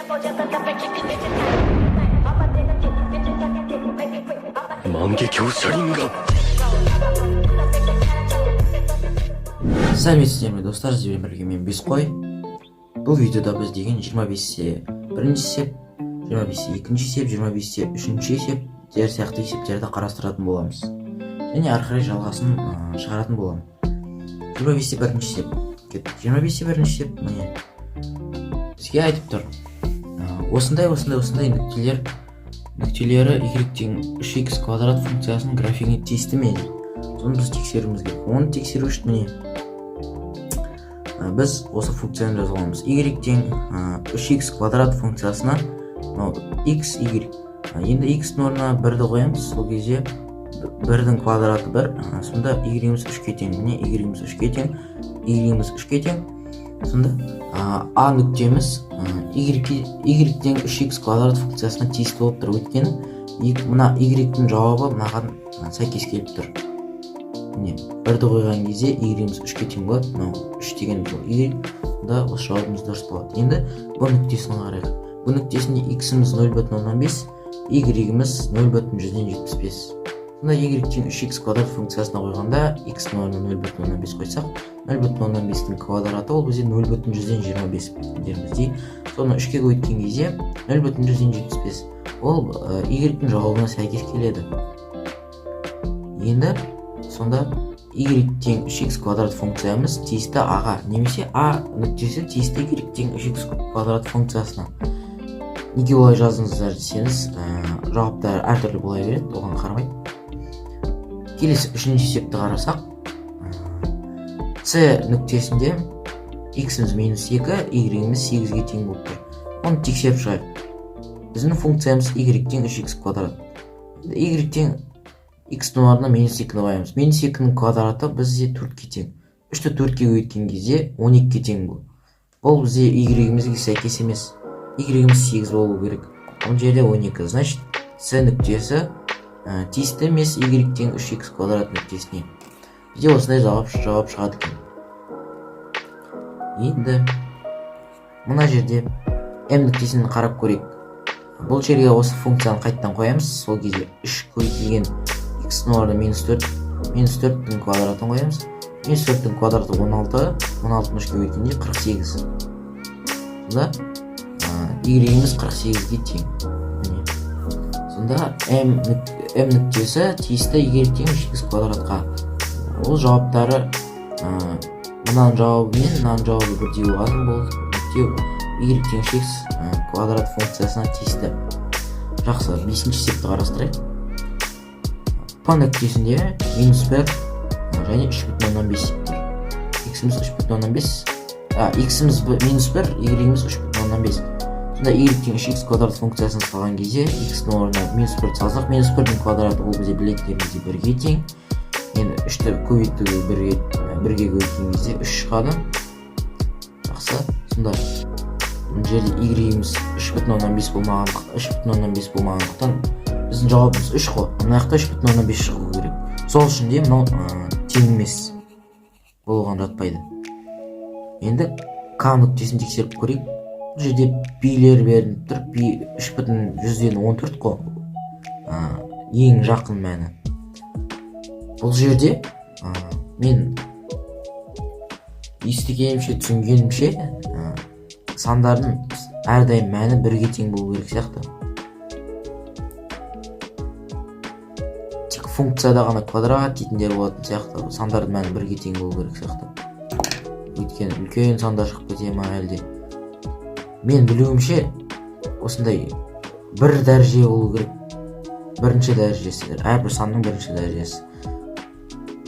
Сәлеметсіздер ме достар, сіздермен бірге мен Бесқой. Бұл видеода біз деген 25-те бірінші есеп, 25-те екінші есеп, 25-те үшінші есеп дер сияқты есептерді қарастыратын боламыз. Және ары қарай жалғасын шығаратын боламын. 25-те бірінші есеп. 25-те бірінші есеп міне бізге айтып тұр. Осындай нүктелері y тең 3x квадрат функциясының графигіне тиісті ме? Соны біз тексеруіміз керек. Оны тексеру үшін міне біз осы функцияны жазып аламыз. Y тең 3x квадрат функциясына x, y. Енді x-ның орнына 1-ді қоямыз. Сол кезде 1-дің квадраты 1, сонда y-іміз 3-ке тең. Міне y-іміз 3-ке тең, y-іміз 3-ке тең. Сонда a нүктеміз y тең 3x квадрат функциясына тиісті болып тұр. Өйткені мына y-дің жауабы мынаған сәйкес келіп тұр. Міне 1-ді қойған кезде y-іміз 3-ке тең болады. Мынау 3 деген бұл y, да осы жауабымыз дұрыс болады. Енді бұл нүктесін қарайық. Бұл нүктесінде x-іміз 0,5, y-іміз 0,175. Сонда y тең 3x квадрат функциясына қойғанда x-ның орнына 0,5 қойсақ, 0,5-дің квадраты ол бізде 0,125 деріміздей. Соны 3-ке көйткен кезде 0,175. Ол y-дің жауабына сәйкес келеді. Енді сонда y тең 3x квадрат функциямыз тиісті a-ға, немесе a нүктесі тиісті y тең 3x квадрат функциясына. Неге олай жаздыңыздар десеңіз, жауаптар әртүрлі бола береді, оған қарамайды. Келесі үшінші есепті қарасақ, c нүктесінде x-іміз -2, y-іміз 8-ге тең болып тұр. Оны тексеріп шығайық. Біздің функциямыз y тең 3x квадрат. Y тең x-ның орнына -2-ні қоямыз. -2-ның квадраты бізде 4-ке тең. 3-ті 4-ке көйткен кезде 12-ке тең бұл. Бұл бізде y-імізге сәйкес емес. Y-іміз 8 болу керек. Бұл жерде 12. Значит, c нүктесі тиісті емес y тең 3x квадрат нүктесіне. Бізде осындай жауап шығады екен. Енді мына жерде m нүктесін қарап көрейік. Бұл жерге осы функцияны қайттан қоямыз. Сол кезде 3 көйтілген x-ның орнына -4-дің квадратын қоямыз. -4-дің квадраты 16, 16-ны 3-ке көйткенде 48. Сонда y-іміз 48-ге тең. Сонда m нүктесі тиісті y тең 3x квадратқа. Ол жауаптары мынаның жауабы мен мынаның жауабы бірдей болған болды. Y тең 3x квадрат функциясына тиісті. Жақсы, 5-ші есепті қарастырайық. P нүктесінде -1 және 3,5 есептер. X-іміз 3,5, x-іміз -1, y-іміз 3,5. Сонда y тең 3x квадрат функциясын салған кезде x-ның орнына -1 салсақ, -1-дің квадраты ол бізде білетіндерімізде 1-ге тең. Енді 3-ті көбейтуге 1-ге көйткен кезде 3 шығады. Жақсы. Сонда бұл жерде y-іміз 3,5 болмағандықтан біздің жауабымыз 3 қой. Мына жақта 3,5 шығу керек. Сол үшін де мынау тең емес болған жатпайды. Енді k нүктесін тексеріп көрейік. Бұл жерде пилер беріліп тұр. Пи 3,14 қой. Ең жақын мәні. Бұл жерде мен естігенімше, түсінгенімше сандардың әрдайым мәні 1-ге тең болу керек сияқты. Тек функцияда ғана квадрат дейтіндер болатын сияқты. Сандардың мәні 1-ге тең болу керек сияқты. Өйткені үлкен сандар шығып кете ма әлде. Мен білуімше осындай бір дәреже болу керек. Бірінші дәрежесі, әрбір санның бірінші дәрежесі.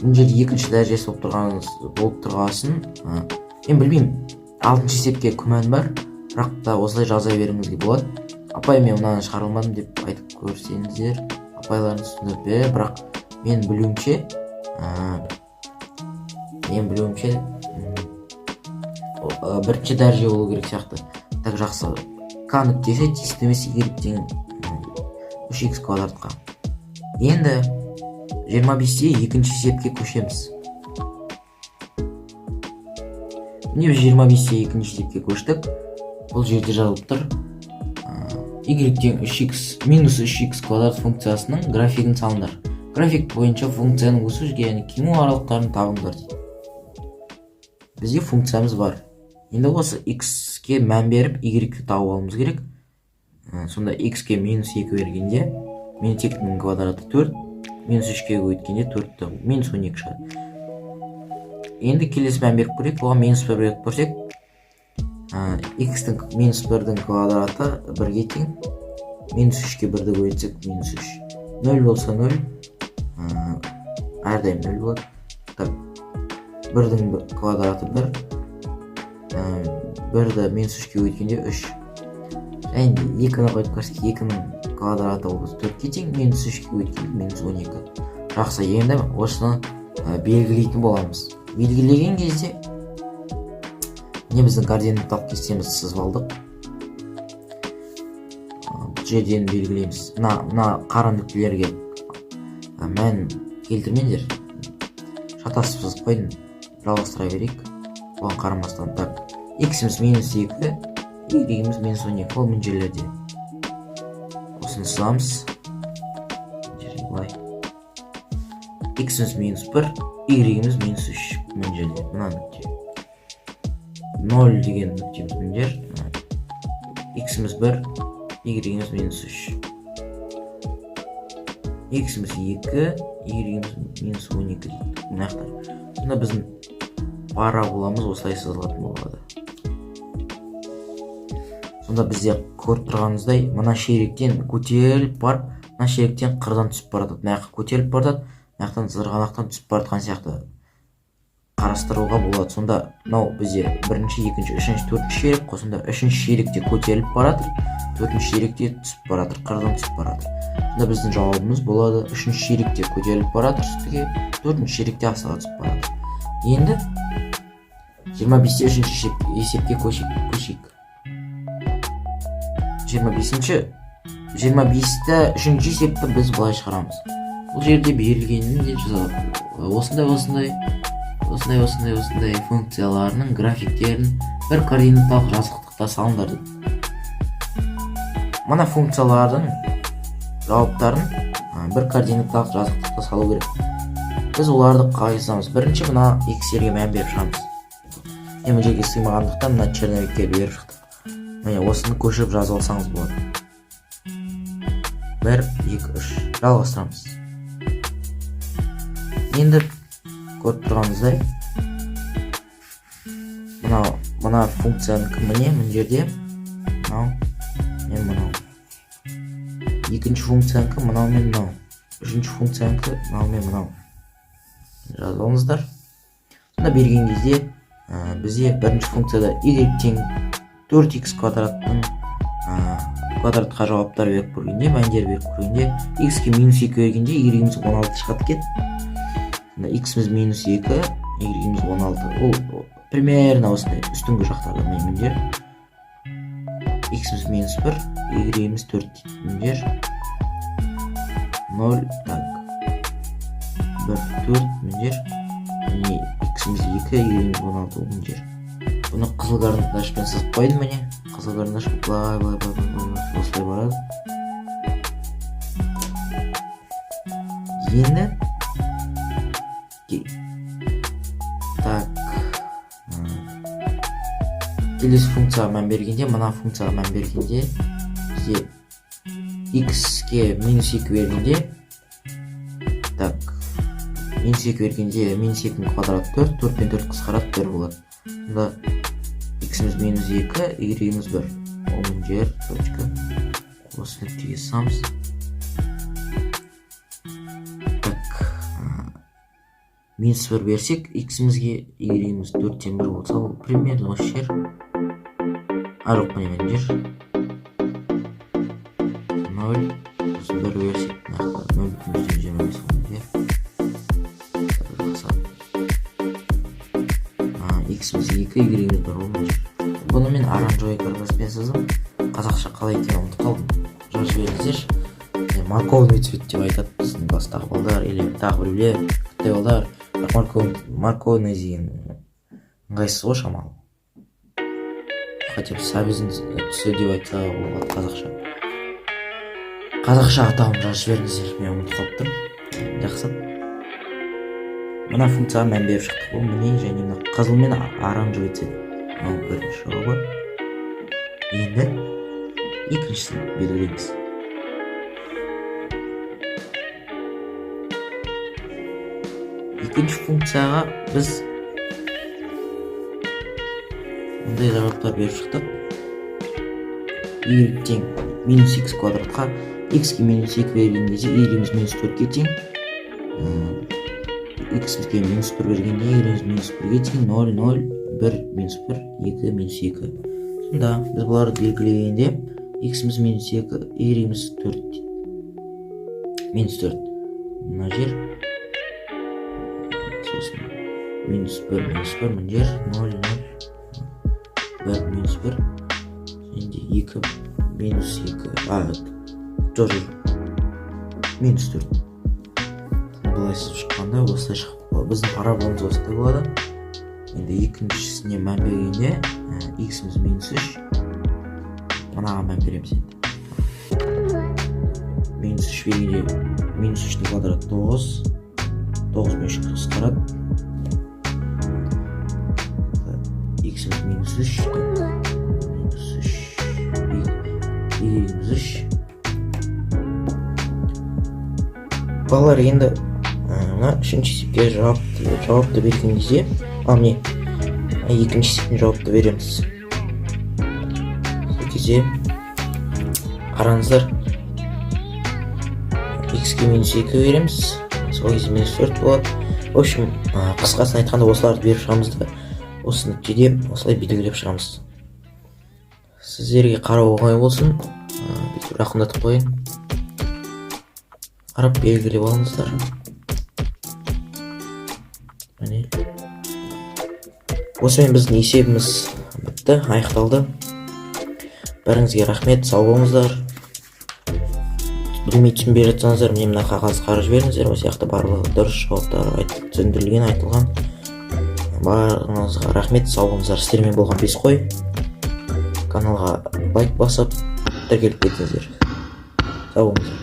Бұл жерде екінші дәрежесі болып тұрғасын, мен білмеймін, 6-шы есепке күмән бар, бірақ та осылай жаза беріңізге болады. Апай, мен мынаны шығарылмадым деп айтып көрсеңіздер, апайларыңыз түсіндіріп берер, бірақ мен білуімше бірінші дәреже болу керек сияқты. Так, жақсы. К нүктесі тиісті емес y тең 3x квадратқа. Енді 25-те екінші есепке көшеміз. Міне біз 25-те екінші есепке көштік. Бұл жерде жазылып тұр. y тең 3x минус 3x квадрат функциясының графигін салыңдар. График бойынша функцияның өсу және кему аралықтарын табыңдар дейді. Бізде функциямыз бар. Енді осы x-ке мән беріп y-ті тауып алуымыз керек. Сонда x-ке минус 2 бергенде минус 2-ның квадраты 4, минус 3-ке өткенде 4-ті минус 12 шығады. Енді келесі мән беріп көрейік. Оған минус 1 беріп көрсек, x-дің минус 1-дің квадраты 1-ге тең, минус 3-ке 1-ді көйтсек минус 3. 0 болса 0, әрдайым 0 болады. 1-дің квадраты 1, 1-ді минус 3-ке өткенде 3. Және 2-ні қойып көрсек, 2-ның квадраты 4-ке тең, минус 3-ке өткенде минус 12. Жақсы, енді осыны белгілейтін боламыз. Белгілеген кезде не біздің координатталық кестемізді сызып алдық. Бұл жерден белгілейміз. Мына қара нүктелерге мән келтірмеңдер. Шатасып сызып қойдым. Жалғастыра берейік. Оған қарамастан x-іміз минус 2, y-іміз минус 12. Ол мына жерлерде. Осыны сызамыз. x-іміз минус 1, y-іміз минус 3. Мына жерде. Мына нүкте. 0 деген нүктеміз мына жер. x-іміз 1, y-іміз минус 3. x-іміз 2, y-іміз минус 12 дейді. Мынақтар. Сонда біздің параболамыз осылай сызылатын болады. Сонда бізде көріп тұрғанымыздай, мына шеректен көтеріліп барып, мына шеректен қырдан түсіп барады. Мына көтеріліп барады, мынаяқтан зырғанақтан түсіп баратқан сияқты қарастыруға болады. Сонда мынау бізде бірінші, екінші, үшінші, төртінші шерек, қосында үшінші шеректе көтеріліп барады, төртінші шеректе түсіп барады, қырдан түсіп барады. Сонда біздің жауабымыз болады: үшінші шеректе көтеріліп барады үстіге, төртінші шеректе астыға түсіп барады. Енді 25-те үшінші есепке көшейік. 25-те үшінші есепті біз былай шығарамыз. Бұл жерде берілгенін де жазады. Осындай функцияларының графиктерін бір координаталық жазықтықта салыңдар дейді. Мына функциялардың жауаптарын бір координаталық жазықтықта салу керек. Біз оларды қалай жазамыз? Бірінші мына x-терге мән беріп шығамыз. Мына жерге сыймағандықтан мына черновикке беріп шықтық. Міне осыны көшіріп жазып алсаңыз болады. 1, 2, 3 жалғастырамыз. Енді көріп тұрғанымыздай, мына функцияның міне жерде, мынау. Екінші функцияның мынау мен мынау. Үшінші функцияның мынау мен мынау. Жазып алыңыздар. Сонда берген кезде бізде бірінші функцияда y тең 4x квадраттың квадратқа жауаптар беріп көргенде, мәндер беріп көргенде, x-ке минус 2 бергенде y-іміз 16 шығады кен. x-іміз минус 2, y-іміз 16. Ол примерно осындай үстіңгі жақтарда мәндер. x-іміз минус 1, y-іміз 4 мәндер. 0, 1, 4 мәндер. x-іміз 2, y-іміз 16 мәндер. Бұны қызыл карандашпен сызып қойдым міне. Қызыл карандаш былай осылай барады. Енді келесі функцияға мән бергенде, мына функцияға мән бергенде, бізде x-ке минус 2 бергенде, минус 2 бергенде, минус 2-ның квадраты 4, 4 пен 4 қысқарады 1 болады. Сонда x-іміз минус 2, y-іміз 1. Ол мына жер, точка. Осы нүктеге сызамыз. Минус 1 берсек, x-імізге y-іміз 4-тен 1 болса, ол примерно осы жер. Жоқ, мына жер 0, 1 берсек, 0,25 жер. x-іміз 2, y-іміз 1 болмай жүр. Бұны мен оранжевый карандаспен сыздым. Қазақша қалай екенін ұмытып қалдым. Жазып жіберіңіздер. Морковный цвет деп айтады біздің класстағы балдар, или тағы біреулер, күтті балдар. Морковный деген ыңғайсыз ғой шамалы. Хотя бы сәбіздің түсі деп айтса болады қазақша. қазақша атауын жазып жіберіңіздер, мен ұмытып қалыптым. Жақсы. Мына функцияға мән беріп шықтық. Бұл міне және мына қызыл мен оранжевый цвет. Мынау бірінші жауабы. Енді екіншісін белгілейміз. Екінші функцияға біз мындай жауаптар беріп шықтық. Y тең минус x квадратқа x-ке минус 2 берген кезде y-іміз минус 4-ке тең, x-імізге минус 1 бергенде y-іміз минус 1-ге тең, 0, 0, 1, минус 1, 2, минус 2. Сонда біз бұларды белгілегенде x-іміз минус 2, y-іміз 4, минус 4. Мына жер сосын минус 1, минус 1, мына жер 0, 0, 1, минус 1, енді 2, минус 2, тоже минус 4. Бұлай шыққанда осылай шығып, біздің параболымыз осылай болады. Енді екіншісіне мән бергенде x-іміз минус 3, мынаға мән береміз енді. Минус 3 бергенде минус 3-ні квадрат 9, 9 мен 3 қысқарады. X-іміз минус 3, y-іміз 3. Балалар, енді мына үшінші есепке жауапты берген кезде, міне екінші есептің жауапты береміз. Сол кезде қараңыздар, x-ке минус 2 береміз, сол кезде минус 4 болады. В общем, қысқасын айтқанда осыларды беріп шығамыз да, осы нүктеде осылай белгілеп шығамыз. Сіздерге қарау оңай болсын, бүйтіп жақындатып қойын. Қарап белгілеп алыңыздар. Осымен біздің есебіміз бітті, аяқталды. Бәріңізге рахмет, сау болыңыздар. Білмей түсінбей жатсаңыздар, міне мына қағазды қарап жіберіңіздер. Осы сияқты барлығы дұрыс жауаптар түсіндірілген, айтылған. Барлығыңызға рахмет, сау болыңыздар. Сіздермен болған Бесқой. Каналға лайк басып, тіркеліп кетіңіздер. Сау болыңыздар.